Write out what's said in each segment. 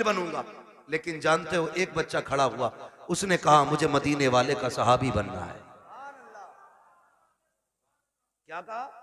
वकील बनूंगा। लेकिन जानते हो एक बच्चा खड़ा हुआ, उसने कहा मुझे मदीने वाले का सहाबी बनना है। क्या कहा?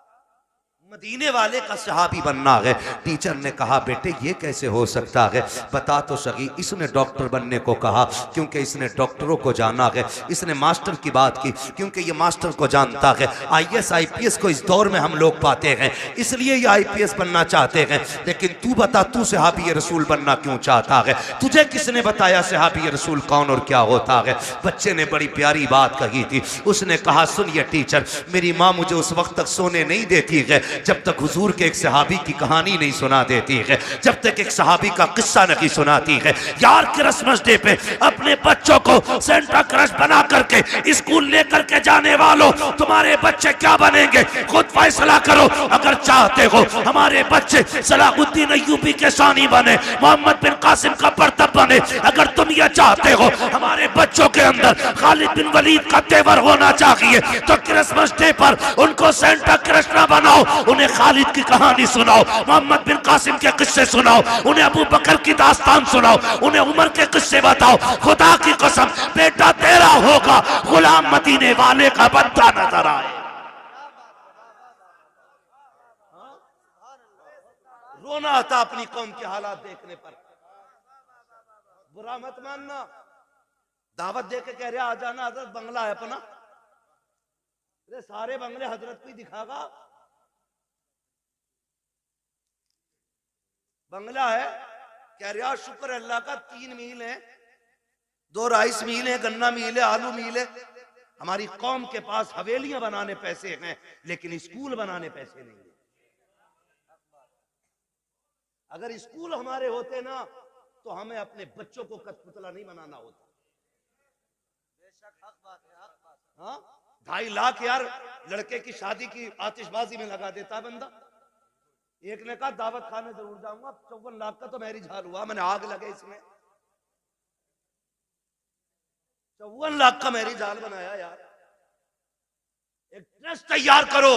मदीने वाले का सहाबी बनना है। टीचर ने कहा बेटे ये कैसे हो सकता है, बता तो सही। इसने डॉक्टर बनने को कहा क्योंकि इसने डॉक्टरों को जाना है। इसने मास्टर की बात की क्योंकि ये मास्टर को जानता है। आईएएस आईपीएस को इस दौर में हम लोग पाते हैं, इसलिए ये आईपीएस बनना चाहते हैं। लेकिन तू बता, तू सहाबी रसूल बनना क्यों चाहता है? तुझे किसने बताया सहाबी रसूल कौन और क्या होता है? बच्चे ने बड़ी प्यारी बात कही थी। उसने कहा सुनिए टीचर, मेरी माँ मुझे उस वक्त तक सोने नहीं देती है जब तक हुजूर के एक सहाबी की कहानी नहीं सुना देती है, जब तक एक सहाबी का किस्सा नहीं सुनाती है। यार क्रिसमस डे पे अपने बच्चों को सेंटा क्रश बना करके स्कूल लेकर के जाने वालों, तुम्हारे बच्चे क्या बनेंगे खुद फैसला करो। अगर चाहते हो हमारे बच्चे सलाहुद्दीन अय्यूबी के शानी बने, मोहम्मद बिन कासिम का बर्तब बने, अगर तुम ये चाहते हो हमारे बच्चों के अंदर खालिद बिन वलीद का तेवर होना चाहिए, तो क्रिसमस डे पर उनको सेंटा क्रश ना बनाओ, उन्हें खालिद की कहानी सुनाओ, मोहम्मद बिन कासिम के किस्से सुनाओ, उन्हें अबू बकर की दास्तान सुनाओ, उन्हें उमर के किस्से बताओ। खुदा की कसम बेटा तेरा होगा गुलाम मदीने वाले का बनता नजर आए। रोना आता अपनी कौम के हालात देखने पर। बुरा मत मानना, दावत दे के कह रहे आ जाना, हजरत बंगला है अपना। अरे सारे बंगले हजरत को ही दिखागा। बंगला है, कह रहा शुक्र अल्लाह का 3 मील है, 2 राइस मील है, गन्ना मील है, आलू मील है। हमारी कौम के पास हवेलियां बनाने पैसे हैं लेकिन स्कूल बनाने पैसे नहीं है। अगर स्कूल हमारे होते ना तो हमें अपने बच्चों को कठपुतला नहीं बनाना होता। बेशक हक बात है, हक बात है। हाँ 2.5 लाख यार लड़के की शादी की आतिशबाजी में लगा देता बंदा। एक ने कहा दावत खाने जरूर जाऊंगा, 54 लाख का तो मैरिज हाल हुआ, मैंने आग लगे इसमें। 54 लाख का मैरिज हाल बनाया यार। एक ट्रस्ट तैयार करो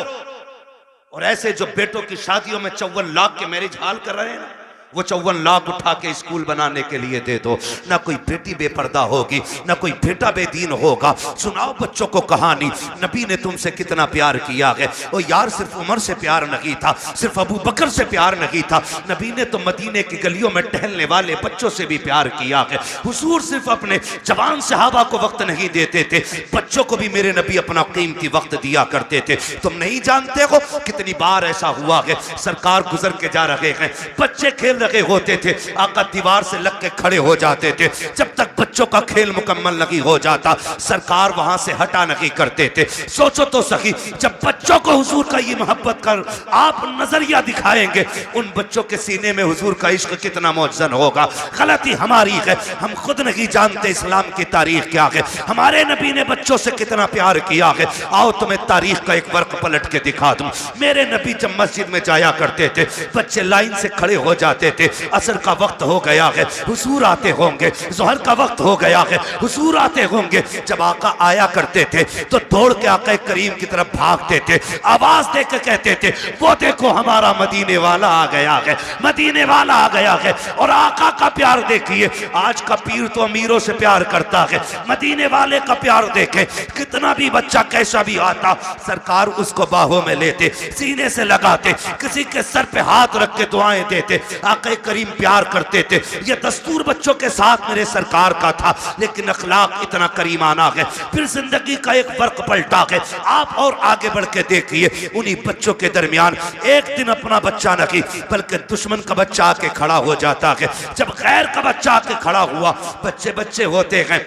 और ऐसे जो बेटों की शादियों में 54 लाख के मैरिज हाल कर रहे हैं ना, वो 54 लाख उठा के स्कूल बनाने के लिए दे दो। ना कोई बेटी बेपर्दा होगी, ना कोई बेटा बेदीन होगा। सुनाओ बच्चों को कहानी, नबी ने तुमसे कितना प्यार किया है। और यार सिर्फ उमर से प्यार नहीं था, सिर्फ अबू बकर से प्यार नहीं था, नबी ने तो मदीने की गलियों में टहलने वाले बच्चों से भी प्यार किया है। हुजूर सिर्फ अपने जवान सहाबा को वक्त नहीं देते थे, बच्चों को भी मेरे नबी अपना कीमती वक्त दिया करते थे। तुम नहीं जानते हो कितनी बार ऐसा हुआ है, सरकार गुजर के जा रहे हैं, बच्चे खेल रहे होते थे, आका दीवार से लग के खड़े हो जाते थे। जब तक बच्चों का खेल मुकम्मल नहीं हो जाता सरकार वहां से हटा नहीं करते थे। सोचो तो सही, जब बच्चों को हुजूर का ये मोहब्बत कर आप नजरिया दिखाएंगे, उन बच्चों के सीने में हुजूर का इश्क कितना मौजन होगा। गलती हमारी है, हम खुद नहीं जानते इस्लाम की तारीख क्या है, हमारे नबी ने बच्चों से कितना प्यार किया है। आओ तुम्हें तारीख का एक वर्क पलट के दिखा दूं। मेरे नबी जब मस्जिद में जाया करते थे, बच्चे लाइन से खड़े हो जाते थे, असर का वक्त हो गया है, हुजूर आते होंगे, जोहर का वक्त हो गया है, हुजूर आते होंगे। जब आका आया करते थे तो दौड़ के आका करीम की तरफ भागते थे, आवाज दे के कहते थे वो देखो हमारा मदीने वाला आ गया है, मदीने वाला आ गया है। और आका का प्यार देखिए, आज का पीर तो अमीरों से प्यार करता है, मदीने वाले का प्यार देखे, कितना भी बच्चा कैसा भी आता सरकार उसको बाहों में लेते, सीने से लगाते, किसी के सर पे हाथ रख के दुआएं देते। आका करीम प्यार करते थे। ये दस्तूर बच्चों के साथ मेरे सरकार का था, लेकिन अखलाक इतना करीमाना है। फिर जिंदगी का एक फर्क पलटा है। आप और आगे बढ़ के देखिए, उन्हीं बच्चों के दरमियान एक दिन अपना बच्चा नहीं बल्कि दुश्मन का बच्चा आके खड़ा हो जाता है। जब गैर का बच्चा आके खड़ा हुआ, बच्चे बच्चे होते हैं,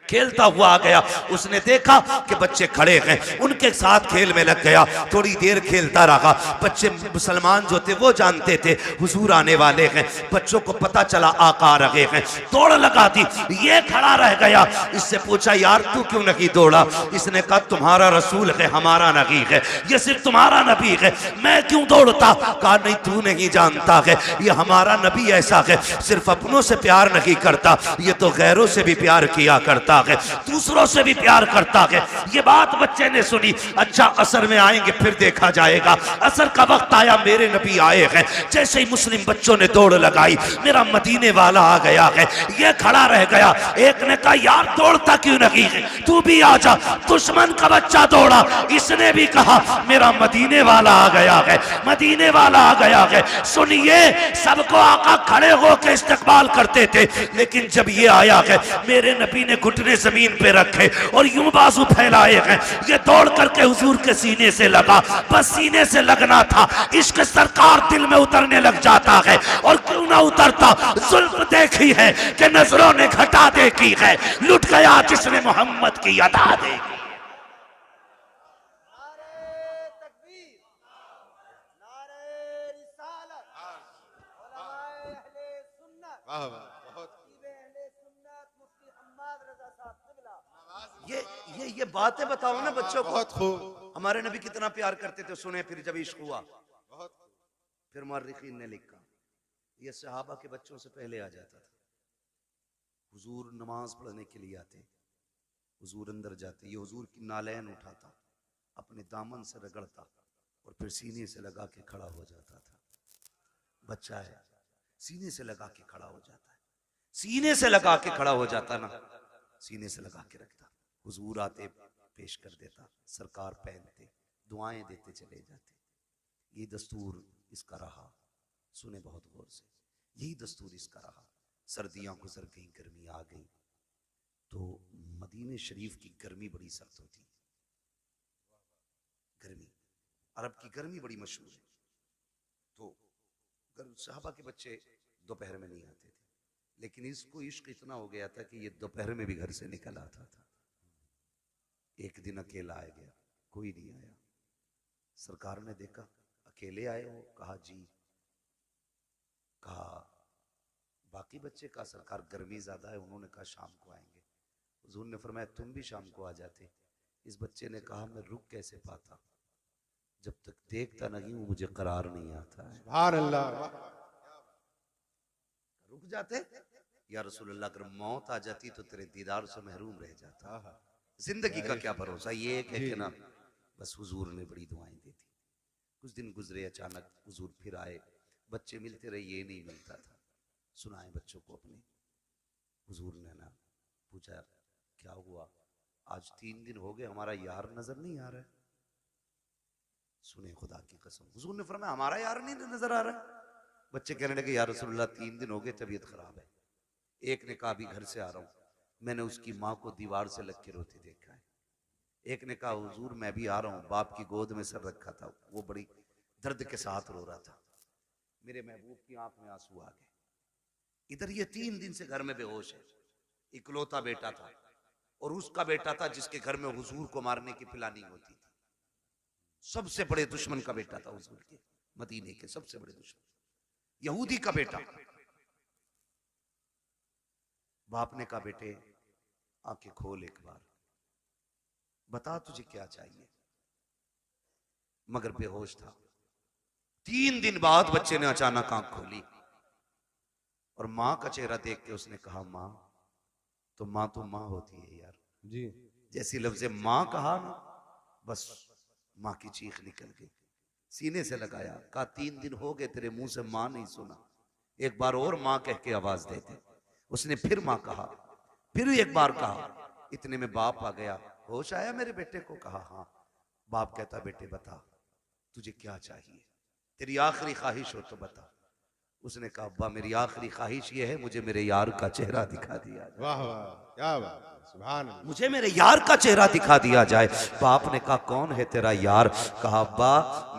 खेलता हुआ आ गया, उसने देखा कि बच्चे खड़े हैं, उनके साथ खेल में लग गया। थोड़ी देर खेलता रहा, बच्चे मुसलमान जो थे वो जानते थे हुजूर आने वाले हैं, बच्चों को पता चला आका आ रहे हैं, दौड़ लगा दी। ये खड़ा रह गया, इससे पूछा यार तू क्यों नहीं दौड़ा? इसने कहा तुम्हारा रसूल है, हमारा नहीं है, ये सिर्फ तुम्हारा नबी है, मैं क्यों दौड़ता? कहा नहीं तू नहीं जानता है, ये हमारा नबी ऐसा है, सिर्फ अपनों से प्यार नहीं करता, ये तो गैरों से भी प्यार किया करता है, दूसरों से भी प्यार करता है। ये बात बच्चे ने सुनी। अच्छा असर में आएंगे फिर देखा जाएगा। असर का वक्त आया, मेरे नबी आए हैं। जैसे ही मुस्लिम बच्चों ने दौड़ लगाई, मेरा मदीने वाला आ गया है, ये खड़ा रह गया। एक ने कहा यार दौड़ता क्यों नहीं है, तू भी आ जा। दुश्मन का बच्चा दौड़ा, इसने भी कहा मेरा मदीने वाला आ गया है, मदीने वाला आ गया है। सुनिए, सबको आका खड़े होकर इस्तकबाल करते थे, लेकिन जब ये आया है मेरे नबी ने घुटने जमीन पे रखे और यूं बाजू फैलाए हैं। ये दौड़ करके हुजूर के सीने से लगा, बस सीने से लगना था। इश्क सरकार दिल में उतरने लग जाता है, और क्यों ना उतरता। जुल्म देखी है कि नजरों ने घटा देखी है, लुट गया जिसने मोहम्मद की अदा देखी। ये बातें बताओ ना बच्चों को। बहुत खूब। हमारे नबी कितना प्यार करते थे, सुने फिर जब इश्क हुआ। फिर मुअर्रिखीन ने लिखा ये सहाबा के बच्चों से पहले आ जाता था। हुजूर नमाज पढ़ने के लिए आते, हुजूर अंदर जाते, ये हुजूर की नालैन उठाता, अपने दामन से रगड़ता और फिर सीने से लगा के खड़ा हो जाता था। बच्चा है, सीने से लगा के खड़ा हो जाता है, सीने से लगा के खड़ा हो जाता ना, सीने से लगा के रखता। हुजूर आते पेश कर देता, सरकार पहनते, दुआएं देते चले जाते। ये दस्तूर इसका रहा। सुने बहुत गौर से, यही दस्तूर इसका रहा। सर्दियां गुजर गई, गर्मी आ गई, तो मदीने शरीफ की गर्मी बड़ी सख्त होती। गर्मी, अरब की गर्मी बड़ी मशहूर है। तो सहाबा के बच्चे दोपहर में नहीं आते थे, लेकिन इसको इश्क इतना हो गया था कि ये दोपहर में भी घर से निकल आता था। एक दिन अकेला आ गया, कोई नहीं आया। सरकार ने देखा अकेले आए हो, कहा जी। कहा बाकी बच्चे, का सरकार गर्मी ज्यादा है। उन्होंने कहा शाम को आएंगे। हुजूर ने फरमाया तुम भी शाम को आ जाते। इस बच्चे ने कहा मैं रुक कैसे पाता, जब तक देखता नहीं हूं मुझे करार नहीं आता है। सुभान अल्लाह। रुक जाते या रसूलुल्लाह, अगर मौत आ जाती तो तेरे दीदार से महरूम रह जाता। जिंदगी का क्या भरोसा। ये एक है कि ना, बस हुजूर ने बड़ी दुआएं दी थी। कुछ दिन गुजरे, अचानक हुजूर फिर आए। बच्चे मिलते रहे, ये नहीं मिलता था। सुनाए बच्चों को अपने। हुजूर ने ना पूछा क्या हुआ, आज 3 दिन हो गए हमारा यार नजर नहीं आ रहा है। सुने खुदा की कसम, हुजूर ने फरमाया हमारा यार नहीं नजर आ रहा। बच्चे कहने लगे या रसूलुल्लाह 3 दिन हो गए, तबीयत खराब है। एक ने कहा अभी घर से आ रहा हूं, मैंने उसकी माँ को दीवार से लग के रोते देखा है। एक ने कहा हुजूर मैं भी आ रहा हूँ, बाप की गोद में सर रखा था, वो बड़ी दर्द के साथ रो रहा था। मेरे महबूब की आंख में आंसू आ गए। इधर ये 3 दिन से घर में बेहोश है। इकलौता बेटा था, और उसका बेटा था जिसके घर में हुजूर को मारने की प्लानिंग होती थी। सबसे बड़े दुश्मन का बेटा था हुजूर के, मदीने के सबसे बड़े दुश्मन, यहूदी का बेटा। बाप ने कहा बेटे आंखें खोल एक बार, बता तुझे क्या चाहिए। मगर बेहोश था। 3 दिन बाद बच्चे ने अचानक आंख खोली और मां का चेहरा देख के उसने कहा मां तो मां होती है यार जी। जैसी लफ्ज़े मां कहा ना, बस मां की चीख निकल गई। सीने से लगाया, कहा 3 दिन हो गए तेरे मुंह से मां नहीं सुना, एक बार और मां कह के आवाज देते। उसने फिर मां कहा, फिर एक बार कहा। इतने में बाप आ गया। होश आया मेरे बेटे को? कहा हाँ। बाप कहता बेटे बता तुझे क्या चाहिए, तेरी आखिरी ख्वाहिश हो तो बता। उसने कहा अब्बा मेरी आखिरी ख्वाहिश ये है मुझे मेरे यार का चेहरा दिखा दिया जाए। वाह वाह क्या बात, सुभान अल्लाह। मुझे मेरे यार का चेहरा दिखा दिया जाए। बाप ने कहा कौन है तेरा यार? कहा अब्बा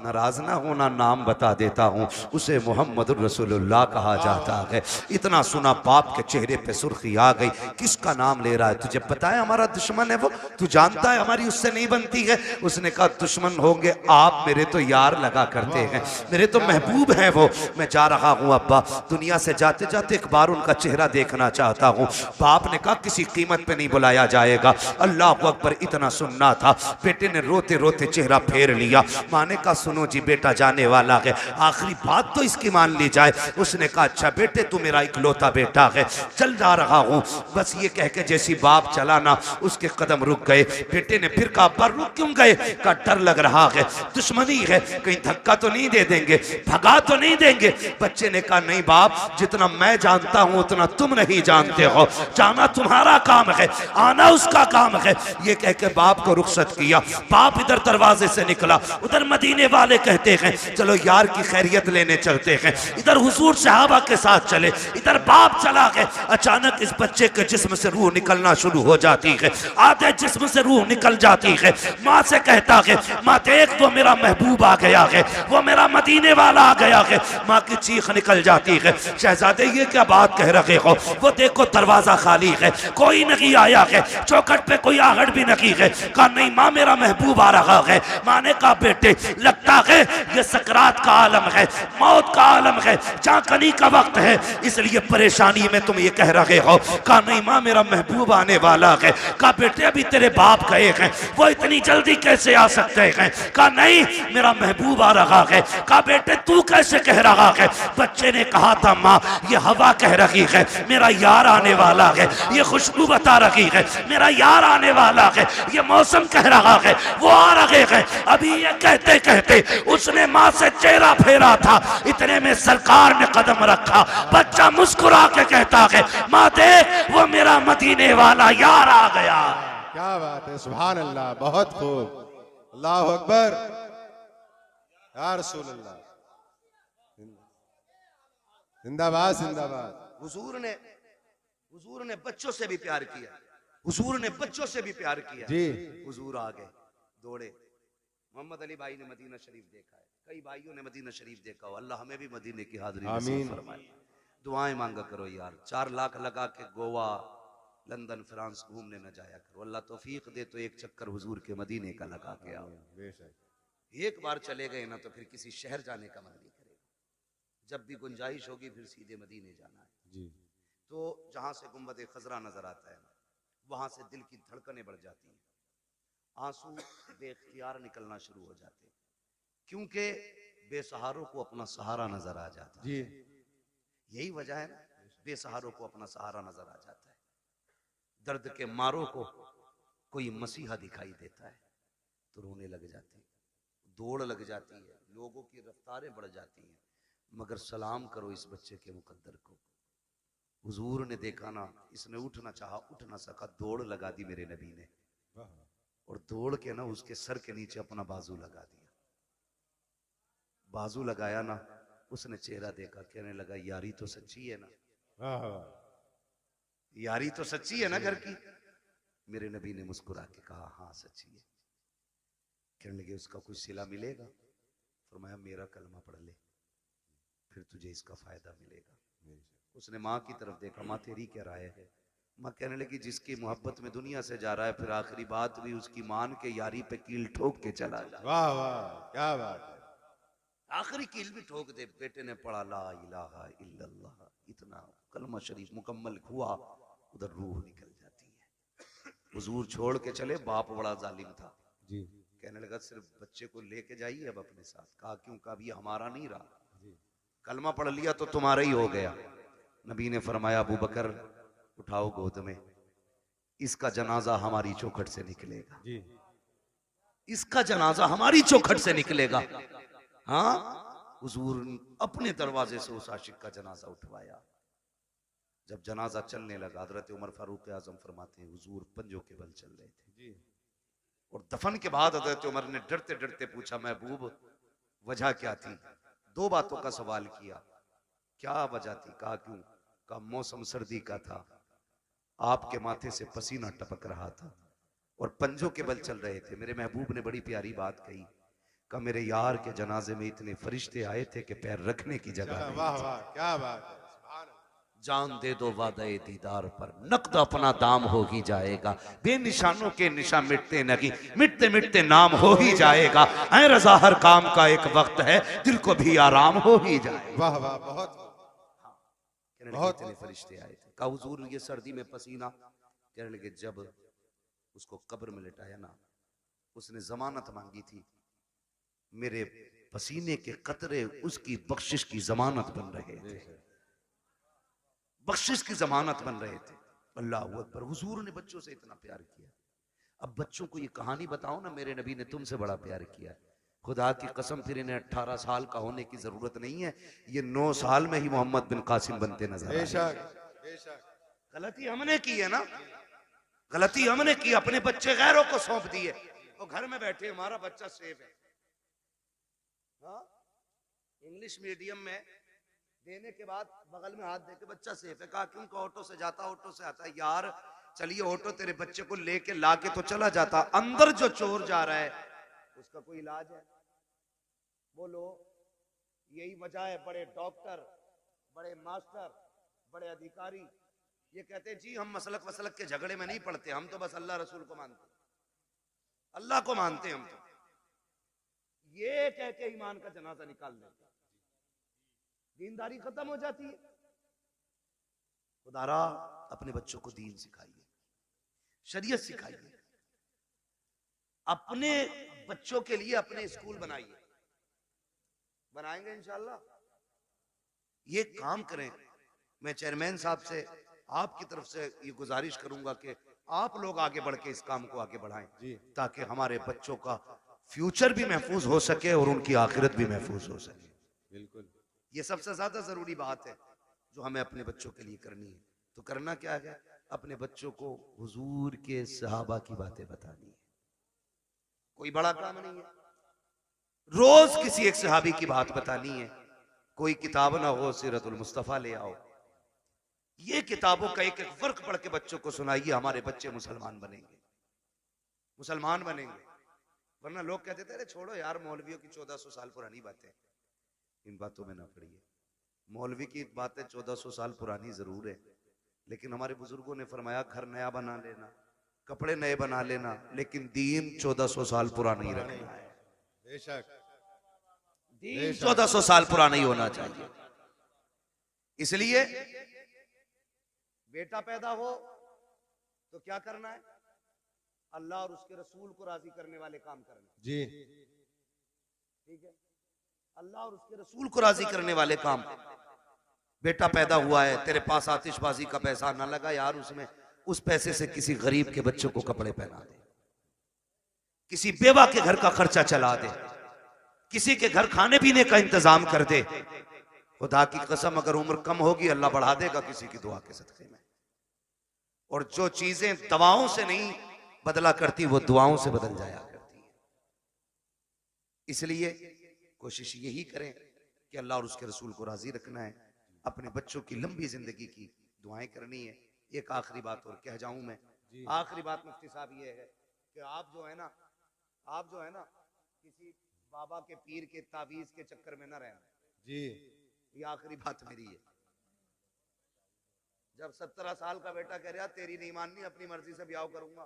नाराज ना होना, नाम बता देता हूँ, उसे मोहम्मद रसूलुल्लाह कहा जाता है। इतना सुना बाप के चेहरे पे सुर्खी आ गई। किसका नाम ले रहा है? तुझे पता है हमारा दुश्मन है वो, तू जानता है हमारी उससे नहीं बनती है। उसने कहा दुश्मन होंगे आप, मेरे तो यार लगा करते हैं, मेरे तो महबूब है वो। मैं जा रहा हूँ अब्बा, दुनिया से जाते जाते एक बार उनका चेहरा देखना चाहता हूँ। बाप ने कहा किसी कीमत पे नहीं बुलाया जाएगा। अल्लाह अकबर इतना सुनना था। बेटे ने रोते रोते चेहरा फेर लिया। माँ ने कहा सुनो जी बेटा जाने वाला है, आखिरी बात तो इसकी मान ली जाए। उसने कहा अच्छा बेटे तू मेरा इकलौता बेटा है, चल जा रहा हूँ। बस ये कह के जैसी बाप चला ना उसके कदम रुक गए। बेटे ने फिर कहा पर रुक क्यों गए? का डर लग रहा है, दुश्मनी है, कहीं धक्का तो नहीं दे देंगे, भगा तो नहीं देंगे। बच्चे ने कहा नहीं बाप, जितना मैं जानता हूं उतना तुम नहीं जानते हो। जाना तुम्हारा काम है, आना उसका काम है। ये कह के बाप को रुखसत किया। बाप इधर दरवाजे से निकला, उधर मदीने वाले कहते हैं चलो यार की खैरियत लेने चलते हैं। इधर हुजूर सहाबा के साथ चले, इधर बाप चला गए। अचानक इस बच्चे के जिस्म से रूह निकलना शुरू हो जाती है, आधे जिस्म से रूह निकल जाती है। माँ से कहता है माँ देख वो मेरा महबूब आ गया है, वो मेरा मदीने वाला आ गया है। माँ की चीख निकल जाती है, शहजादे ये क्या बात कह रहे हो? वो देखो दरवाजा खाली है, कोई नहीं आया है, चौखट पे कोई आहट भी नहीं है। कहा नहीं माँ मेरा महबूब आ रहा है। माँ ने कहा बेटे लगता है ये सकरात का आलम है, मौत का आलम है, चाकनी का वक्त है, इसलिए परेशानी में तुम ये कह रहे हो। कहा नहीं माँ मेरा महबूब आने वाला है। कहा बेटे अभी तेरे बाप गए हैं, वो इतनी जल्दी कैसे आ सकते हैं? कहा नहीं मेरा महबूब आ रहा है। कहा बेटे तू कैसे कह रहा है? बच्चे ने कहा था माँ ये हवा कह रही है मेरा यार आने वाला है, ये खुशबू बता रही है मेरा यार आने वाला है, ये मौसम कह रहा है वो आ रहे हैं। अभी ये कहते कहते उसने माँ से चेहरा फेरा था, इतने में सरकार ने कदम रखा। बच्चा मुस्कुरा के कहता है माँ देख वो मेरा मदीने वाला यार आ गया। क्या बात है, सुभान अल्लाह, बहुत खूब, अल्लाह अकबर, या रसूल अल्लाह, जिंदाबाद जिंदाबाद। हुजूर ने बच्चों से भी प्यार किया, हुजूर ने बच्चों से भी प्यार किया जी। हुजूर आ गए दौड़े। मोहम्मद अली भाई ने मदीना शरीफ देखा है, कई भाइयों ने मदीना शरीफ देखा हो। अल्लाह हमें भी मदीने की हाजिरी नसीब फरमाए। दुआएं मांगा करो यार, 4 लाख लगा के गोवा लंदन फ्रांस घूमने न जाया करो। अल्लाह तौफीक दे तो एक चक्कर हुजूर के मदीने का लगा के आओ। एक बार चले गए ना तो फिर किसी शहर जाने का मन नहीं करेगा। जब भी गुंजाइश होगी फिर सीधे मदीने जाना है जी। तो जहां से गुंबद खजरा नजर आता है वहां से दिल की धड़कनें बढ़ जाती हैं, आंसू बेख्तियार निकलना शुरू हो जाते हैं, क्योंकि बेसहारों को अपना सहारा नजर आ जाता है जी। यही वजह है ना, बेसहारों को अपना सहारा नजर आ जाता है। दर्द के मारों को कोई मसीहा दिखाई देता है तो रोने लग जाते हैं, दौड़ लग जाती है, लोगों की रफ्तारें बढ़ जाती हैं। मगर सलाम करो इस बच्चे के मुकद्दर को। हुजूर ने देखा ना, इसने उठना चाहा, उठ ना सका, दौड़ लगा दी मेरे नबी ने, और दौड़ के ना उसके सर के नीचे अपना बाजू लगा दिया। बाजू लगाया ना, उसने चेहरा देखा, कहने लगा यारी तो सच्ची है ना, यारी तो सच्ची है ना घर की। मेरे नबी ने मुस्कुरा के कहा हाँ सच्ची है। कहने लगे उसका कुछ सिला मिलेगा? फरमाया मेरा कलमा पढ़ ले, फिर तुझे इसका फायदा मिलेगा। उसने माँ की तरफ देखा, माँ तेरी क्या राय है? माँ कहने लगी जिसकी मोहब्बत में दुनिया से जा रहा है फिर आखिरी बात भी उसकी मान के यारी पे कील ठोक के चला जाए। वाह वाह क्या बात है, आखिरी कील भी ठोक दे। बेटे ने पढ़ा ला इलाहा इल्लल्लाह, इतना कलमा शरीफ मुकम्मल हुआ, उधर रूह निकल जाती है। हुजूर छोड़ के चले, बाप बड़ा जालिम था जी। कहने लगा सिर्फ बच्चे को लेके जाइए अब अपने साथ। कहा क्यों? कहा ये हमारा नहीं रहा, कलमा पढ़ लिया तो तुम्हारा ही हो गया। नबी ने फरमाया अबू बकर उठाओ गोद में, इसका जनाजा हमारी चौखट से निकलेगा जी। इसका जनाजा हमारी चौखट से निकलेगा। हाँ, हुजूर अपने दरवाजे से उस आशिक का जनाजा उठवाया। जब जनाजा चलने लगा, हजरत उमर फारूक आजम फरमाते हैं हुजूर पंजों के बल चल रहे थे जी। और दफन के बाद हजरत उमर ने डरते डरते पूछा महबूब वजह क्या थी? 2 बातों का सवाल किया। क्या वजह थी? कहा क्यों? कहा मौसम सर्दी का था, आपके माथे से पसीना टपक रहा था और पंजों के बल चल रहे थे। मेरे महबूब ने बड़ी प्यारी बात कही, कहा मेरे यार के जनाजे में इतने फरिश्ते आए थे कि पैर रखने की जगह। वाह वाह क्या बात है, जान दे दो वादे दीदार पर, नकद अपना दाम हो ही जाएगा। बेनिशानों के निशान मिटते नहीं, मिटते मिटते नाम हो ही जाएगा। ऐ रजा हर काम का एक वक्त है, दिल को भी आराम हो ही जाए। वाह वाह बहुत बहुत फरिश्ते आए थे। कहा हुजूर ये सर्दी में पसीना कहने लगे जब उसको कब्र में लिटाया ना, उसने जमानत मांगी थी, मेरे पसीने के कतरे उसकी बख्शिश की जमानत बन रहे थे, बख्शिश की जमानत बन रहे थे। अल्लाह अकबर। हुजूर ने बच्चों से इतना प्यार किया। अब बच्चों को ये कहानी बताओ ना, मेरे नबी ने तुमसे बड़ा प्यार किया। खुदा की कसम, फिर इन्हें 18 साल का होने की जरूरत नहीं है, ये 9 साल में ही मोहम्मद बिन कासिम बनते नजर आए। गलती हमने की है ना, गलती हमने की, अपने बच्चे गैरों को सौंप दिए और घर में बैठे हमारा बच्चा सेफ है। हाँ, इंग्लिश मीडियम में देने के बाद बगल में हाथ देके बच्चा सेफ है। कहा क्यों? ऑटो से जाता, ऑटो से आता। यार चलिए ऑटो तेरे बच्चे को लेके लाके तो चला जाता, अंदर जो चोर जा रहा है उसका कोई इलाज है? बोलो, यही वजह है बड़े डॉक्टर, बड़े मास्टर, बड़े अधिकारी ये कहते हैं जी हम मसलक वसलक के झगड़े में नहीं पड़ते, हम तो बस अल्लाह रसूल को मानते, अल्लाह को मानते हम तो। ये कह के ईमान का जनाजा निकाल देते, दीनदारी खत्म हो जाती है। खुदारा अपने बच्चों को दीन सिखाइए, शरीयत सिखाइए, अपने बच्चों के लिए अपने स्कूल बनाइए। बनाएंगे इंशाल्लाह, ये काम करें। मैं चेयरमैन साहब से आपकी तरफ से ये गुजारिश करूंगा कि आप लोग आगे बढ़ के इस काम को आगे बढ़ाएं, ताकि हमारे बच्चों का फ्यूचर भी महफूज हो सके और उनकी आखिरत भी महफूज हो सके। बिल्कुल, ये सबसे ज्यादा जरूरी बात है जो हमें अपने बच्चों के लिए करनी है। तो करना क्या है? अपने बच्चों को हुजूर के सहाबा की बातें बतानी है। कोई बड़ा काम नहीं है, रोज किसी एक सहाबी की बात बतानी है। कोई किताब ना हो, सीरतुल मुस्तफा ले आओ, ये किताबों का एक एक वर्क पढ़ के बच्चों को सुनाइए। हमारे बच्चे मुसलमान बनेंगे, मुसलमान बनेंगे। वरना लोग कहते थे अरे छोड़ो यार, मौलवियों की 1400 साल पुरानी बातें, इन बातों में ना पड़िए। मौलवी की बातें 1400 साल पुरानी जरूर है, लेकिन हमारे बुजुर्गों ने फरमाया घर नया बना लेना, कपड़े नए बना लेना, लेकिन दीन 1400 साल पुराना ही रखना है। बेशक, दीन 1400 साल पुराना ही होना चाहिए। इसलिए बेटा पैदा हो तो क्या करना है? अल्लाह और उसके रसूल को राजी करने वाले काम करना जी, ठीक है? अल्लाह और उसके रसूल को राजी करने वाले काम। बेटा पैदा हुआ है, तेरे पास आतिशबाजी का पैसा ना लगा यार, उसमें उस पैसे से किसी गरीब के बच्चों को कपड़े पहना दे, किसी बेवा के घर का खर्चा चला दे, किसी के घर खाने पीने का इंतजाम कर दे। खुदा की कसम, अगर उम्र कम होगी अल्लाह बढ़ा देगा किसी की दुआ के सदके में। और जो चीजें दवाओं से नहीं बदला करती वो दुआओं से बदल जाया करती है। इसलिए कोशिश यही करें कि अल्लाह और उसके रसूल को राजी रखना है, अपने बच्चों की लंबी जिंदगी की दुआएं करनी है। एक आखिरी बात और कह जाऊं मैं, आखिरी बात मुफ्ती साहब ये है कि आप जो है ना किसी बाबा के पीर के तावीज के चक्कर में ना रहना जी। ये आखिरी बात मेरी है। जब 17 साल का बेटा कह रहा तेरी नहीं माननी, अपनी मर्जी से ब्याह करूंगा,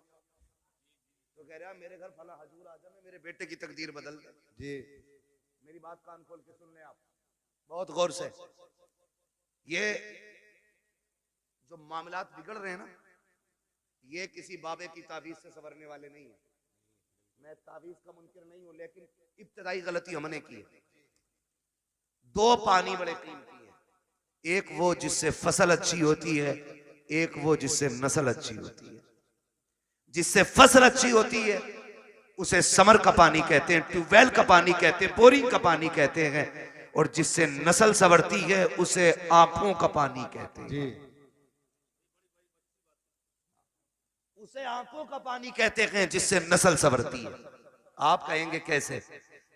तो कह रहा मेरे घर फला हजूर आजा, मैं मेरे बेटे की तकदीर बदल दे जी। मेरी बात कान खोल के सुन ले आप बहुत गौर से। ये जो मामलात बिगड़ रहे हैं ना, ये किसी बाबे की तावीज से संवरने वाले नहीं है। मैं तावीज का मुनकिर नहीं हूं, लेकिन इब्तदाई गलती हमने की है। 2 पानी बड़े कीमती है, एक वो जिससे फसल अच्छी होती है, एक वो जिससे नस्ल अच्छी होती है। जिससे फसल अच्छी होती है उसे समर का पानी कहते हैं, ट्यूबवेल का पानी कहते हैं, बोरिंग का पानी कहते हैं, और जिससे नस्ल संवरती है उसे आंखों का पानी कहते हैं जी। उसे आंखों का पानी कहते हैं जिससे नस्ल संवरती है। आप कहेंगे कैसे?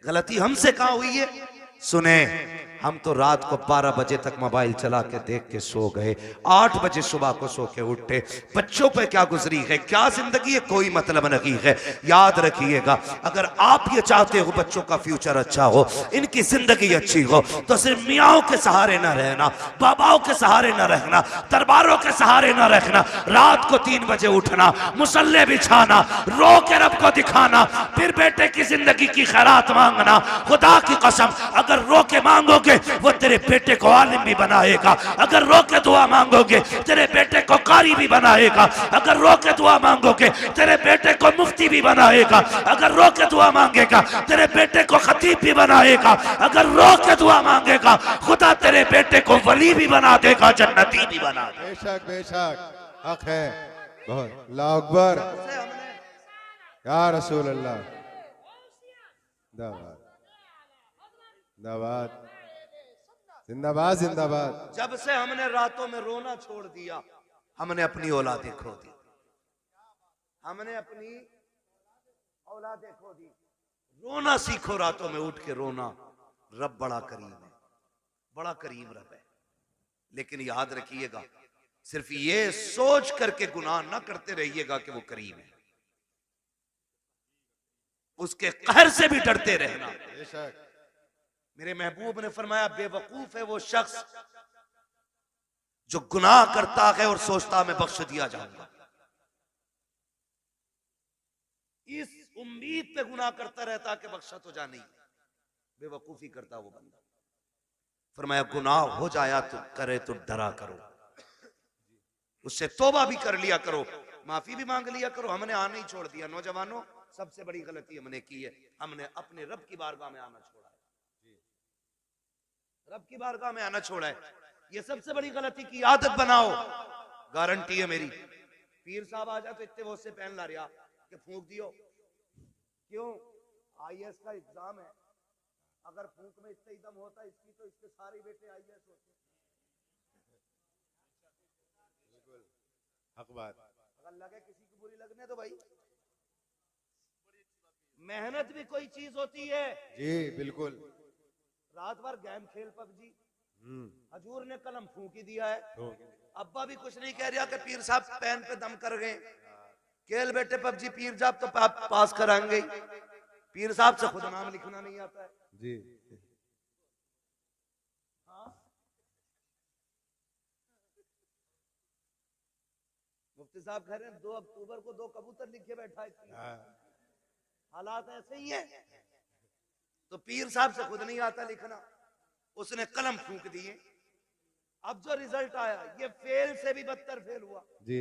गलती हमसे कहां हुई है? सुने, हम तो रात को 12 बजे तक मोबाइल चला के देख के सो गए, 8 बजे सुबह को सो के उठे। बच्चों पे क्या गुजरी है, क्या जिंदगी है, कोई मतलब नहीं है। याद रखिएगा, अगर आप ये चाहते हो बच्चों का फ्यूचर अच्छा हो, इनकी जिंदगी अच्छी हो, तो सिर्फ मियाओं के सहारे ना रहना, बाबाओं के सहारे ना रहना, दरबारों के सहारे ना रखना। रात को 3 बजे उठना, मुसल्ले बिछाना, रो के रब को दिखाना, फिर बेटे की जिंदगी की खैरात मांगना। खुदा की कसम, अगर रो के मांगोगे मांगोगे वो तेरे बेटे को आलिम भी बनाएगा, अगर रो के दुआ मांगोगे तेरे बेटे को कारी भी बनाएगा, अगर रो के दुआ मांगोगे तेरे बेटे को मुफ्ती भी बनाएगा, अगर रो के दुआ मांगेगा तेरे बेटे को खतीब भी बनाएगा, अगर रो के दुआ मांगेगा खुदा तेरे बेटे को वली भी बना देगा, जन्नती भी बना देगा। बेशक बेशक हक है बहुत। अल्लाह अकबर या रसूल अल्लाह। जिंदाबाद जिंदाबाद जिंदाबाद जिंदाबाद। जब से हमने रातों में रोना छोड़ दिया हमने अपनी औलादें खो दी, हमने अपनी औलादें खो दी। रोना सीखो, रातों में उठ के रोना। रब बड़ा करीम है, बड़ा करीम रब है, लेकिन याद रखिएगा सिर्फ ये सोच करके गुनाह ना करते रहिएगा कि वो करीम है, उसके कहर से भी डरते रहना। बेशक मेरे महबूब ने फरमाया बेवकूफ है वो शख्स जो गुनाह करता है और सोचता मैं बख्श दिया जाऊंगा। इस उम्मीद पे गुनाह करता रहता कि बख्शा तो जा नहीं, बेवकूफी करता वो बंदा। फरमाया गुनाह हो जाया तो करे तो डरा करो, उससे तौबा भी कर लिया करो, माफी भी मांग लिया करो। हमने आना ही छोड़ दिया। नौजवानों, सबसे बड़ी गलती हमने की है, हमने अपने रब की बारगाह में आना छोड़ा है, रब की बारगाह में आना छोड़ा है। ये सबसे बड़ी गलती की आदत बनाओ, गारंटी है मेरी। पीर साहब आ जाए तो इतने वो से पहन ला रहा कि फूंक दियो, क्यों? आईएएस का एग्जाम है, अगर फूंक में इतना ही दम होता इसकी तो इसके सारे बेटे आईएएस होते। हक बात। अगर लगे किसी की बुरी लगने तो भाई, मेहनत भी कोई चीज होती है। जी बिल्कुल। रात भर गेम खेल पबजी, हजूर ने कलम फूंक ही दिया है। अब्बा भी कुछ नहीं कह रहा कि पीर साहब पेन पे दम कर गए, खेल बेटे पबजी, पीर साहब तो पास कराएंगे। पीर साहब से खुद नाम लिखना नहीं आता है जी। हाँ? मुफ्ती साहब कह रहे हैं 2 अक्टूबर को 2 कबूतर लिखे बैठा है। हालात ऐसे ही है। तो पीर साहब से खुद नहीं आता लिखना, उसने कलम फूंक दिए। अब जो रिजल्ट आया ये फेल से भी बदतर फेल हुआ जी।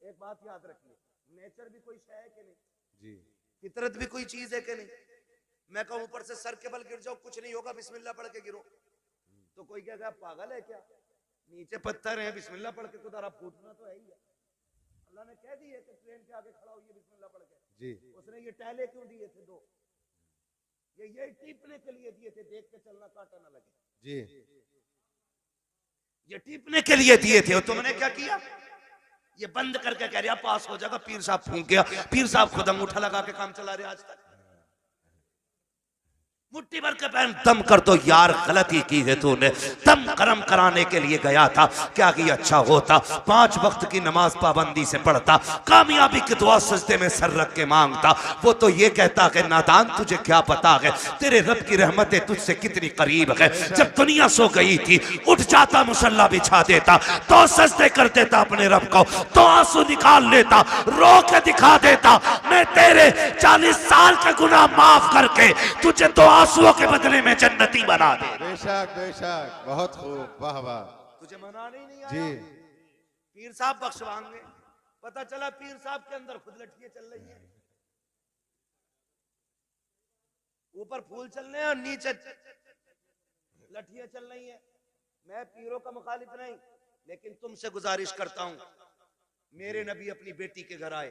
एक बात याद रखिए, नेचर भी कोई शय है कि नहीं जी, फितरत भी कोई चीज है कि नहीं। मैं कहूं ऊपर से सर के बल गिर जाओ कुछ नहीं होगा, बिस्मिल्लाह पढ़ के गिरो, तो कोई कहेगा पागल है क्या? नीचे पत्थर है, बिस्मिल्लाह पढ़ के कुदारा फूटना तो है ही है। अल्लाह ने कह दिए कि ट्रेन के आगे खड़ा होइए बिस्मिल्लाह पढ़ के जी। उसने ये टैले क्यों दिए थे 2? ये टीपने के लिए दिए थे, देख के चलना कांटा ना लगे जी। ये टीपने के लिए दिए थे। और तुमने क्या किया? ये बंद करके कह रहा पास हो जाएगा। पीर साहब फूंक गया, पीर साहब खुद अंगूठा लगा के काम चला रहे आज तक। मुट्ठी भर के पहन दम कर दो यार, गलती की है तूने। दम करम कराने के लिए गया था, क्या कि अच्छा होता 5 वक्त की नमाज पाबंदी से पढ़ता, कामयाबी की दुआ सजदे में सर रख के मांगता। वो तो ये कहता है नादान तुझे क्या पता है तेरे रब की रहमतें तुझसे कितनी करीब है। जब दुनिया सो गई थी उठ जाता, मुसल्ला बिछा देता, तो सजदे कर देता अपने रब को, तो आंसू निकाल लेता, रो के दिखा देता मैं तेरे 40 साल के गुनाह माफ करके तुझे तो आंसुओं के बदले में जन्नती बना दे। बेशक बेशक, बहुत खूब, वाह वाह। तुझे मनाने ही नहीं आया जी। पीर साहब बख्शवाएंगे। पता चला पीर साहब के अंदर खुद लठियां चल रही है, ऊपर फूल चल रहे हैं और नीचे लठियां चल रही हैं। मैं पीरों का मुखालिफ नहीं, लेकिन तुमसे गुजारिश करता हूं, मेरे नबी अपनी बेटी के घर आए।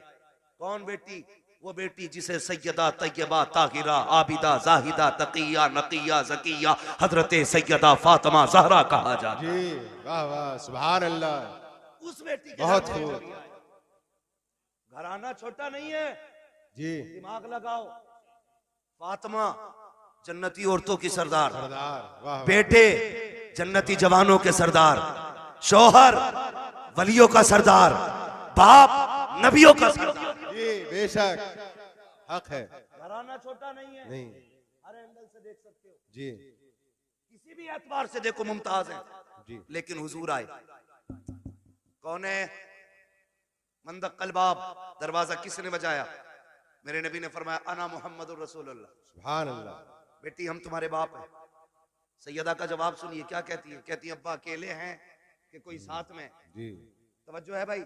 कौन बेटी? वो बेटी जिसे सैयदा तैयबा ताहिरा आबिदा जाहिदा तकिया नकिया जकिया हजरत सैयदा फातिमा ज़हरा कहा जाता है। जी वाह वाह, सुभान अल्लाह। उस बेटी के बहुत घर खूब। घराना छोटा नहीं है, जी। दिमाग लगाओ। फातिमा जन्नती औरतों की सरदार, सरदार, वाह वाह। बेटे जन्नती जवानों के सरदार, शौहर वलियों का सरदार, बाप नबियों का सरदार। जी बेशक, हक है। घराना छोटा नहीं है, नहीं। हर एंगल से देख सकते हो, जी किसी भी एतबार से देखो मुमताज है। जी। लेकिन हुजूर आए, कौन है? मंदक कलबाब, दरवाजा किसने बजाया? मेरे नबी ने फरमाया अना मुहम्मदुर रसूलुल्लाह। सुभान अल्लाह। बेटी हम तुम्हारे बाप हैं। सैयदा का जवाब सुनिए क्या कहती है। कहती है अब्बा अकेले हैं कि कोई साथ में? जी तवज्जो है भाई,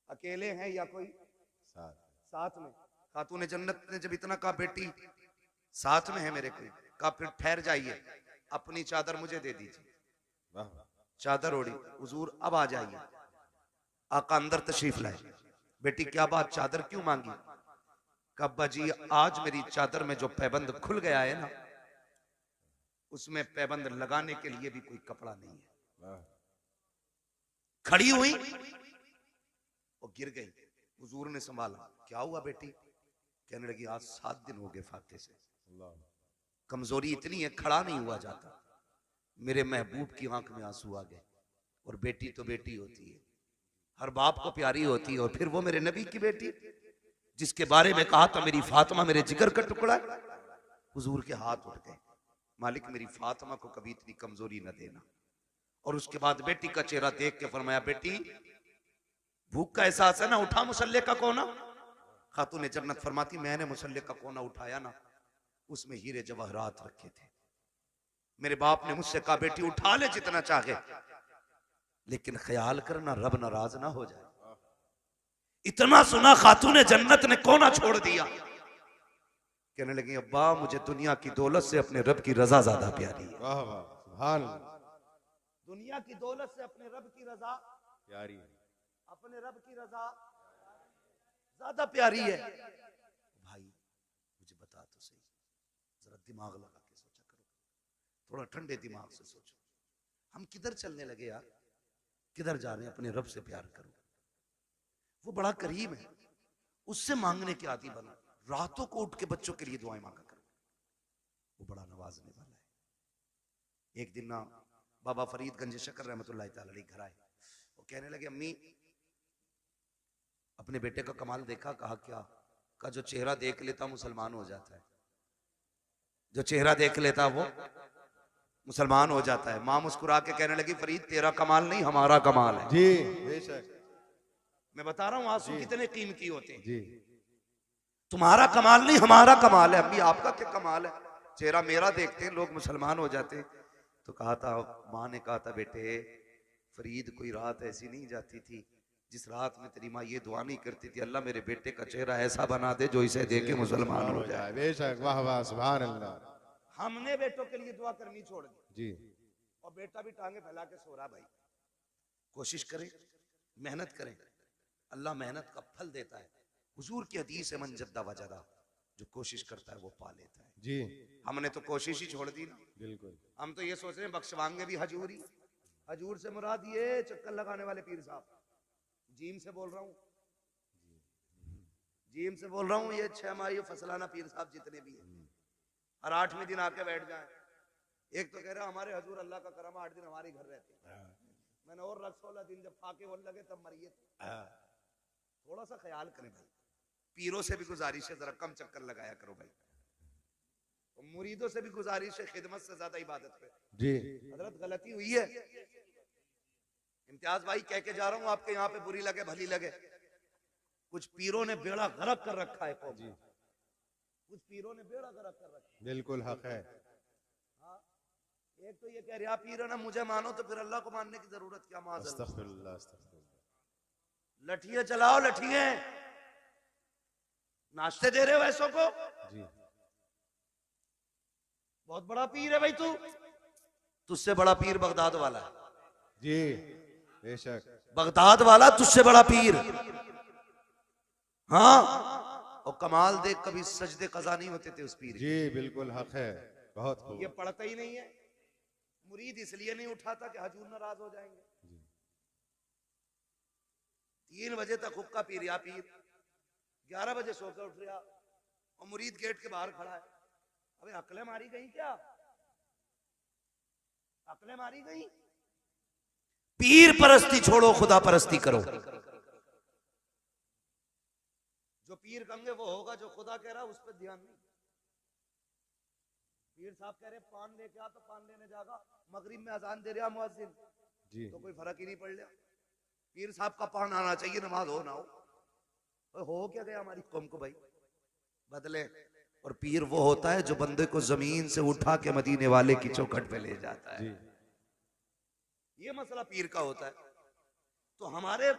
अकेले हैं या कोई साथ साथ में? खातून जन्नत ने जब इतना कहा बेटी साथ में है मेरे कोई, कहा फिर ठहर जाइए, अपनी चादर मुझे दे दीजिए। वाह चादर ओढ़ी, हुजूर अब आ जाइए। आका अंदर तशरीफ लाए। बेटी क्या बात, चादर क्यों मांगी? कब्बा जी आज मेरी चादर में जो पैबंद खुल गया है ना, उसमें पैबंद लगाने के लिए भी कोई कपड़ा नहीं है। वाह खड़ी हुई और गिर गई। हुजूर ने संभाला, क्या हुआ बेटी? कहने लगी आज 7 दिन हो गए फाते से, अल्लाह कमजोरी इतनी है खड़ा नहीं हुआ जाता। मेरे महबूब की आंख में आंसू आ गए। और बेटी तो बेटी होती है, हर बाप को प्यारी होती है, और फिर वो मेरे नबी की बेटी जिसके बारे में कहा था मेरी फातिमा मेरे जिगर का टुकड़ा है। हुजूर के हाथ उठ गए, मालिक मेरी फातिमा को कभी इतनी कमजोरी न देना। और उसके बाद बेटी का चेहरा देख के फरमाया बेटी भूख का एहसास है ना, उठा मुसल्ले का कोना। खातून जन्नत फरमाती मैंने मुसल्ले का कोना उठाया ना, उसमें हीरे जवाहरात रखे थे। मेरे बाप ने मुझसे कहा बेटी उठा ले जितना चाहे, लेकिन ख्याल करना रब नाराज ना हो जाए। इतना सुना खातून जन्नत ने कोना छोड़ दिया। कहने लगी अब्बा मुझे दुनिया की दौलत से अपने रब की रजा ज्यादा प्यारी है। वाह वाह सुभान अल्लाह, दुनिया की दौलत से अपने रब की रजा, प्यारी है। अपने रब की रजा ज्यादा प्यारी है। भाई मुझे बता तो सही, जरा दिमाग लगा के सोचा करो, थोड़ा ठंडे दिमाग से सोचो, हम किधर चलने लगे यार, किधर जा रहे हैं? अपने रब से प्यार करो, वो बड़ा करीम है, उससे मांगने के आदी बनो। रातों को उठ के बच्चों के लिए दुआएं मांगा करो, वो बड़ा नवाजने वाला है। एक दिन ना बाबा फरीद गंज शकर रहमतुल्लाह तआला अलैह घर आए, वो कहने लगे अम्मी अपने बेटे का कमाल देखा? कहा क्या? का जो चेहरा देख लेता मुसलमान हो जाता है, जो चेहरा देख लेता वो मुसलमान हो जाता है। मां मुस्कुरा के कहने लगी फरीद तेरा कमाल नहीं हमारा कमाल है। जी बेशक मैं बता रहा हूं आंसू कितने कीमती होते हैं। जी तुम्हारा कमाल नहीं हमारा कमाल है। अम्मी आपका क्या कमाल है? चेहरा मेरा देखते हैं लोग मुसलमान हो जाते हैं। तो कहा था, माँ ने कहा था बेटे फरीद कोई रात ऐसी नहीं जाती थी जिस रात में तेरी माँ ये दुआ नहीं करती थी अल्लाह मेरे बेटे का चेहरा ऐसा बना दे जो इसे देख के मुसलमान हो जाए। बेशक वाह वाह सुभान अल्लाह। हमने बेटों के लिए दुआ करनी छोड़ दी, जी और बेटा भी टांगे फैला के सो रहा। भाई कोशिश करें, मेहनत करें, अल्लाह मेहनत का फल देता है। हुजूर की हदीस है मन जद्दा वजदा, जो कोशिश करता है वो पा लेता है। जी हमने तो कोशिश ही छोड़ दी ना। बिल्कुल हम तो ये सोच रहे हैं बख्शवाएंगे भी हजूर ही। हजूर से मुराद ये चक्कर लगाने वाले पीर साहब, जीम से बोल रहा हूँ, जीम से बोल रहा हूँ, ये 6 माही फसलाना पीर साहब जितने भी हैं, हर 8वें दिन आके बैठ जाए। एक तो कह रहा हमारे हजूर अल्लाह का करम 8 दिन हमारे घर रहते हैं। मैंने और रख 16 दिन जब फाके बोल लगे तब मरिए। थोड़ा सा ख्याल करें भाई, पीरों से भी गुजारिश है जरा कम चक्कर लगाया करो भाई, और मुरीदों से भी गुजारिश है खिदमत से ज्यादा इबादत पे। जी हजरत गलती हुई है, इम्तियाज भाई कह के जा रहा हूं, आपके यहाँ पे बुरी लगे भली लगे, कुछ पीरों ने बेड़ा गर्क कर रखा है कौम का। कुछ पीरों ने बेड़ा गर्क कर रखा है। बिल्कुल हक है। हाँ, एक तो ये कह रहा पीर है ना मुझे मानो, तो फिर अल्लाह को मानने की जरूरत क्या? माज़अल्लाह अस्तगफिरुल्लाह अस्तगफिरुल्लाह। लठिए चलाओ, लठिए नाश्ते दे रहे हो ऐसों को। जी बहुत बड़ा पीर है भाई तू, तुझसे बड़ा पीर बगदाद वाला है। जी बेशक बगदाद वाला तुझसे बड़ा पीर। हाँ, और कमाल देख कभी सजदे कज़ा नहीं होते थे उस पीर के। जी बिल्कुल हक है। बहुत खूब। ये पढ़ता ही नहीं है, मुरीद इसलिए नहीं उठाता कि हजूर नाराज हो जाएंगे। 3 बजे तक हुक्का पी रहा पीर, 11 बजे सोकर उठ रहा, और मुरीद गेट के बाहर खड़ा है। अबे अकले मारी गई क्या? अकले मारी गई? पीर परस्ती छोड़ो, खुदा परस्ती करो। जो पीर कहेंगे वो होगा, जो खुदा कह रहा है उस पर ध्यान नहीं। पीर साहब कह रहे पान लेके आ, तो पान लेने जागा, मगरिब में अजान दे रहा मुअज्जिन, जी तो कोई फर्क ही नहीं पड़ लिया। पीर साहब का पान आना चाहिए, नमाज हो ना हो। क्या गया हमारी कौम को भाई? बदले और पीर वो होता है जो बंदे को जमीन से उठा के मदीने वाले की चौखट पे ले जाता है। ये मसला पीर का होता है। तो हमारे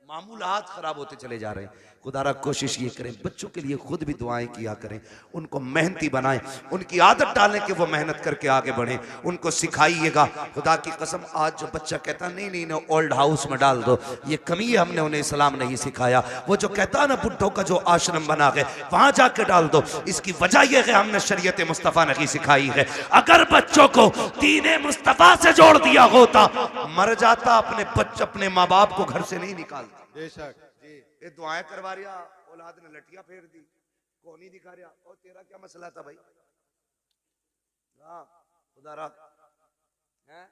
मामूलात खराब होते चले जा रहे हैं। खुदारा कोशिश ये करें, बच्चों के लिए खुद भी दुआएं किया करें, उनको मेहनती बनाएं, उनकी आदत डालें कि वो मेहनत करके आगे बढ़ें, उनको सिखाइएगा। खुदा की कसम, आज जो बच्चा कहता नहीं नहीं ना ओल्ड हाउस में डाल दो, ये कमी है, हमने उन्हें इस्लाम नहीं सिखाया। वो जो कहता ना बुढ़ों का जो आश्रम बना है वहां जाके डाल दो, इसकी वजह यह है हमने शरीयत मुस्तफ़ा नहीं सिखाई है। अगर बच्चों को दीन मुस्तफ़ा से जोड़ दिया होता, मर जाता, अपने माँ बाप को घर से नहीं निकालता। बेशक जी। ये दुआएं करवा रहा, औलाद ने लटिया फेर दी, कौन ही दिखा रहा। और तेरा क्या मसला था भाई? हाँ खुदा रहा है,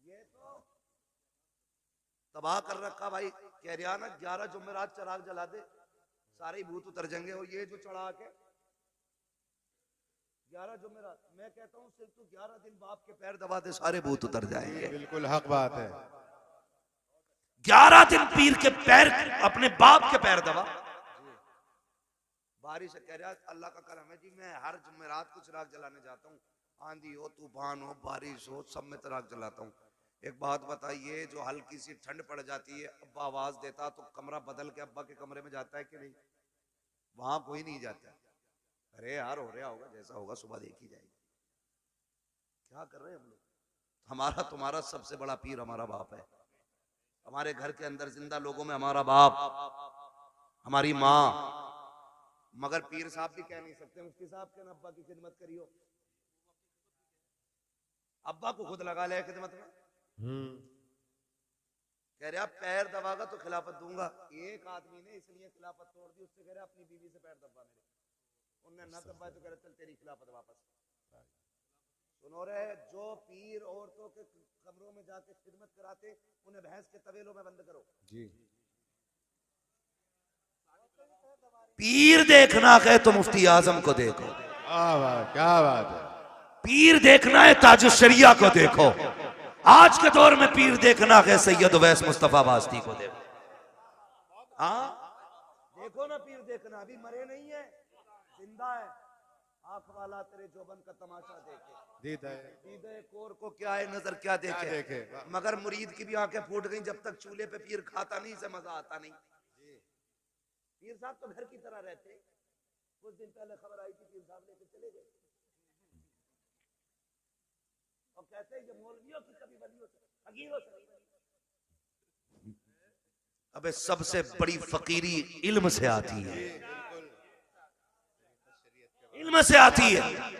ये तो तबाह कर रखा भाई। कह रहा ना 11 जुमेरात चराग जला दे, सारे भूत उतर जाएंगे। और ये जो चढ़ा के 11 जुमेरात, मैं कहता हूँ सिर्फ तू 11 दिन बाप के पैर दबा दे, सारे भूत उतर जाएंगे। बिल्कुल हक बात है। 11 दिन पीर के पैर, अपने बाप के पैर दबा। बारिश कह रहा अल्लाह का करम है जी, मैं हर जुमेरात को चिराग जलाने जाता हूँ, आंधी हो, तूफान हो, बारिश हो, सब में चिराग जलाता हूँ। एक बात बताइए, जो हल्की सी ठंड पड़ जाती है, अब्बा आवाज देता तो कमरा बदल के अब्बा के कमरे में जाता है कि नहीं? वहां कोई नहीं जाता। अरे यार हो रहा होगा, जैसा होगा सुबह देखी जाएगी। क्या कर रहे हैं हम लोग? हमारा तुम्हारा सबसे बड़ा पीर हमारा बाप है। हमारे घर के अंदर जिंदा लोगों में हमारा बाप, हमारी माँ। मगर पीर साहब भी कह नहीं सकते मुफ्ती साहब के अब्बा की खिदमत करियो। अब्बा को खुद लगा ले खिदमत में। कह रहा पैर दबागा तो खिलाफत दूंगा। एक आदमी ने इसलिए खिलाफत तोड़ दी, उससे कह रहा अपनी बीवी से पैर दबा मेरे। उन्होंने ना दबाया तो कह रहा चल तेरी खिलाफत वापस। सुनो रे, जो पीर औरतों के कमरों में जाके खिदमत कराते, उन्हें भैंस के तवेलों में बंद करो जी। पीर देखना है तो मुफ्ती आजम को देखो। क्या बात है। पीर देखना है ताजुश शरिया को देखो। आज के दौर में पीर देखना है सैयद उवैस मुस्तफा वास्ती को देखो। हाँ देखो ना, पीर देखना, अभी मरे नहीं है, जिंदा है। आंख वाला तेरे जोबन का तमाशा देखे, दीदे कोर को क्या है नजर क्या देखे। मगर मुरीद की भी आंखें फूट गई जब तक चूल्हे पे पीर खाता नहीं, से मजा आता नहीं। पीर साहब तो घर की तरह रहते। कुछ दिन पहले खबर आई थी पीर साहब लेके चले गए, और कहते हैं ये मौलवियों की कभी वलियों से फकीरों से नहीं। अबे सबसे बड़ी फकीरी इल्म से आती है, इल्म से आती है।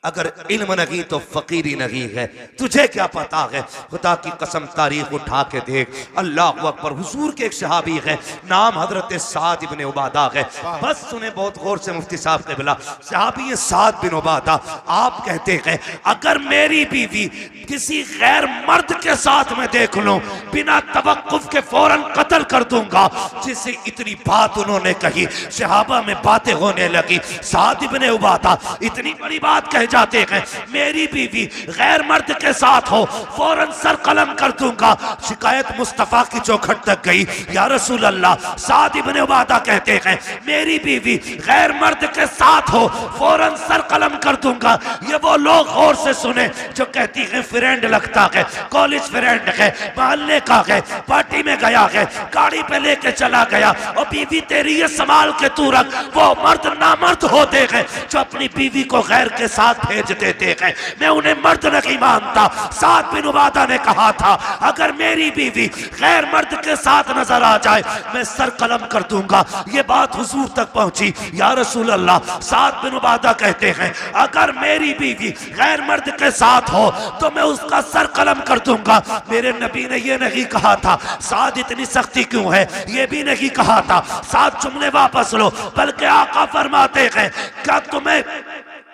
अगर इल्म नहीं तो फकीरी नहीं है। तुझे क्या पता है? खुदा की कसम तारीख उठा के देख। अल्लाह अकबर। हुजूर के एक सहाबी है, नाम हजरत साद इब्ने उबादा है। बस सुने बहुत गौर से मुफ्ती साहब के बिला। सहाबी है साद बिन उबादा। आप कहते हैं अगर मेरी बीवी किसी गैर मर्द के साथ में देख लूं, बिना तवक्कुफ के फौरन कत्ल कर दूंगा। जिससे इतनी बात उन्होंने कही, सहाबा में बातें होने लगी। साद इब्ने उबादा इतनी बड़ी बात कह जाते हैं मेरी बीवी गैर मर्द के साथ हो, फौरन सर कलम कर दूंगा। शिकायत मुस्तफा की चौखट तक गई। या रसूल अल्लाह, साद इब्ने उबादा कहते हैं मेरी बीवी गैर मर्द के साथ हो, फौरन सर कलम कर दूंगा। ये वो लोग गौर से सुने जो कहती है फ्रेंड लगता है, कॉलेज फ्रेंड है, मोहल्ले का है, पार्टी में गया है, गाड़ी पे लेके चला गया, और बीवी तेरी ये संभाल के तू रख। वो मर्द नामर्द होते हैं जो अपनी बीवी को गैर के साथ भेज देते हैं। मैं उन्हें मर्द नहीं मानता। साद बिन उबादा ने कहा था अगर मेरी बीवी गैर मर्द के साथ नजर आ जाए, मैं सर कलम कर दूंगा। ये बात हुजूर तक पहुंची। या रसूल अल्लाह, साद बिन उबादा कहते हैं अगर मेरी बीवी गैर मर्द के साथ हो तो मैं उसका सर कलम कर दूंगा। मेरे नबी ने ये नहीं कहा था साद इतनी सख्ती क्यों है, ये भी नहीं कहा था। साद जुमले वापस लो, बल्कि आका फरमाते हैं क्या तुम्हें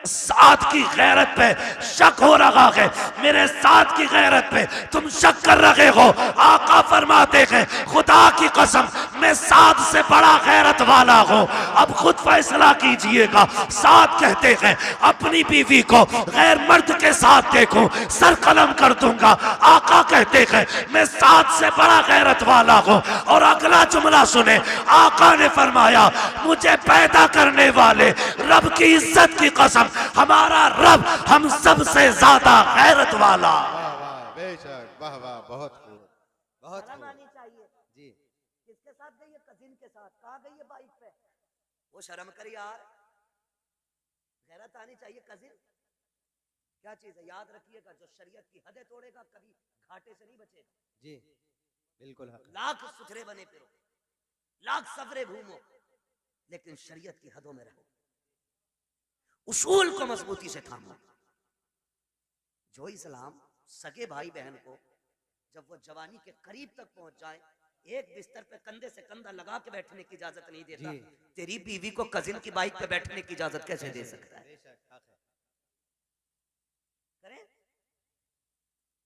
साथ की गैरत पे शक हो रहा है, मेरे साथ की गैरत पे तुम शक कर रहे हो। आका फरमाते हैं खुदा की कसम मैं साथ से बड़ा गैरत वाला हूं। अब खुद फैसला कीजिएगा। साथ कहते हैं अपनी बीवी को गैर मर्द के साथ देखूं सर कलम कर दूंगा। आका कहते हैं मैं साथ से बड़ा गैरत वाला हूं। और अगला जुमला सुने, आका ने फरमाया मुझे पैदा करने वाले रब की इज्जत की कसम हमारा रब हम सब से ज्यादा गैरत वाला। वाह वाह बेशक, वाह वाह, बहुत खूब, बहुत शर्म खूब। आनी चाहिए। जी किसके साथ गई है? कजिन के साथ। कहाँ गई है? बाइक पे। वो शर्म कर यार, गैरत आनी चाहिए। कजिन क्या चीज है? याद रखिएगा जो शरीयत की हदें तोड़ेगा कभी घाटे से नहीं बचेगा। जी बिल्कुल हक। लाख सुथरे बने फिरो, लाख सफरे घूमो, लेकिन शरीयत की हदों में रहो, उसूल को मजबूती से थामो। जो इस्लाम सगे भाई बहन को जब वो जवानी के करीब तक पहुंच जाए एक बिस्तर पे कंधे से कंधा लगा के बैठने की इजाजत नहीं देता, तेरी बीवी को कजिन की बाइक पे बैठने की इजाजत कैसे दे सकता है? करें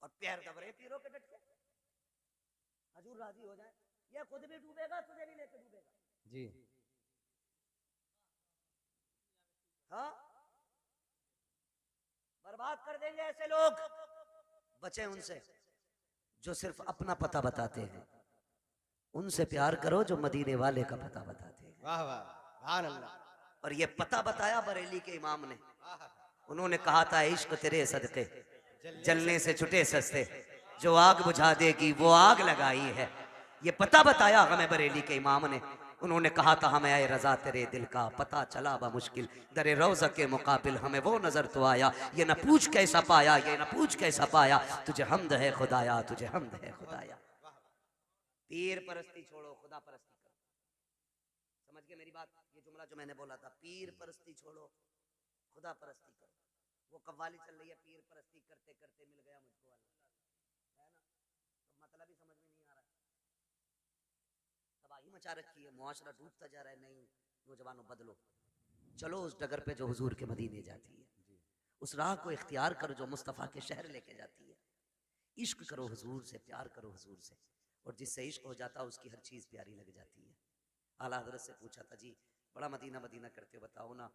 और पैर दबरे पीरों के डट के हजूर राजी हो जाए, ये खुद भी डूबेगा तुझे भी लेके डूबेगा। जी हाँ, बर्बाद कर देंगे ऐसे लोग। बचे उनसे जो सिर्फ अपना पता बताते हैं, उनसे प्यार करो जो मदीने वाले का पता बताते हैं। वाह वाह, सुभान अल्लाह। और ये पता बताया बरेली के इमाम ने। उन्होंने कहा था इश्क तेरे सदके जलने से छुटे सस्ते, जो आग बुझा देगी वो आग लगाई है। ये पता बताया हमें बरेली के इमाम ने। उन्होंने कहा था हमें आए रजा तेरे दिल का पता चला बा मुश्किल, दरे रोज़ा के मुकाबिल हमें वो नजर तो आया। ये न पूछ कैसा पाया, ये न पूछ कैसा पाया, तुझे हमद है खुदाया, तुझे हमद है खुदाया। पीर परस्ती छोड़ो, खुदा परस्ती करो। समझ गए मेरी बात? ये जुमला जो मैंने बोला था, पीर परस्ती छोड़ो खुदा परस्ती करो। वो कव्वाली चल रही है, पीर परस्ती करते करते मिल गया मुझको वाला, है ना? तो मतलब ही समझ में नहीं आ रहा है। तबाही मचा रखी है, मुआशरा डूबता जा रहा है। नहीं नौजवानों बदलो, चलो उस डगर पे जो हुजूर के मदीने जाती है, उस राह को इख्तियार करो जो मुस्तफ़ा के शहर लेके जाती है। इश्क करो हुजूर से, प्यार करो हुजूर से, और जिससे इश्क हो जाता है उसकी हर चीज़ प्यारी लग जाती है। आला हजरत से पूछा था जी बड़ा मदीना मदीना करते हो, बताओ ना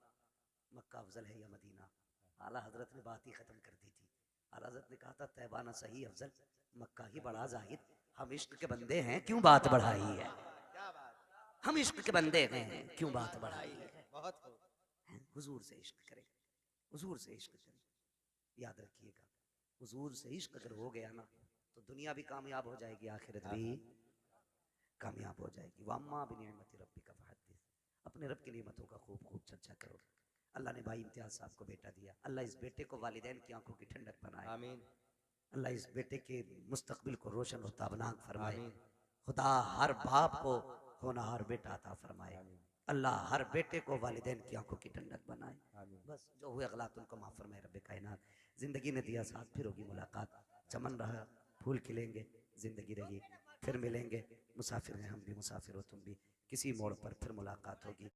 मक्का अफजल है या मदीना? आला हजरत ने बात ही ख़त्म कर दी थी। आला हजरत ने कहा था तैबा ना सही अफजल, मक्का ही बड़ा जाहिद। हम इश्क के बंदे हैं क्यों बात बढ़ाई है? हम इश्क के बंदे हैं क्यों बात बढ़ाई है? बहुत हुजूर से इश्क करें, हुजूर से इश्क करें। याद रखिएगा, हुजूर से इश्क अगर हो गया ना तो दुनिया भी कामयाब हो जाएगी, आखिरत भी कामयाब हो जाएगी। वम्मा बिनिअमति रब्बिका फहद्दिस, अपने रब की नेमतों का खूब खूब चर्चा करो। अल्लाह ने भाई इम्तियाज साहब को बेटा दिया, अल्लाह इस बेटे को वालिदैन की आंखों की ठंडक बनाए। आमीन। अल्लाह इस बेटे के मुस्तकबिल को रोशन और ताबनाक फरमाए। खुदा हर बाप को होनहार बेटा अता फरमाए। अल्लाह हर बेटे को वालिदैन की आंखों की ठंडक बनाए। बस जो हुए अगलात उनको माफ फरमाए रब्बे कायनात। जिंदगी ने दिया साथ, फिर होगी मुलाकात। चमन रहा फूल खिलेंगे, जिंदगी रही फिर मिलेंगे। मुसाफिर हैं हम भी, मुसाफिर हो तुम भी, किसी मोड़ पर फिर मुलाकात होगी।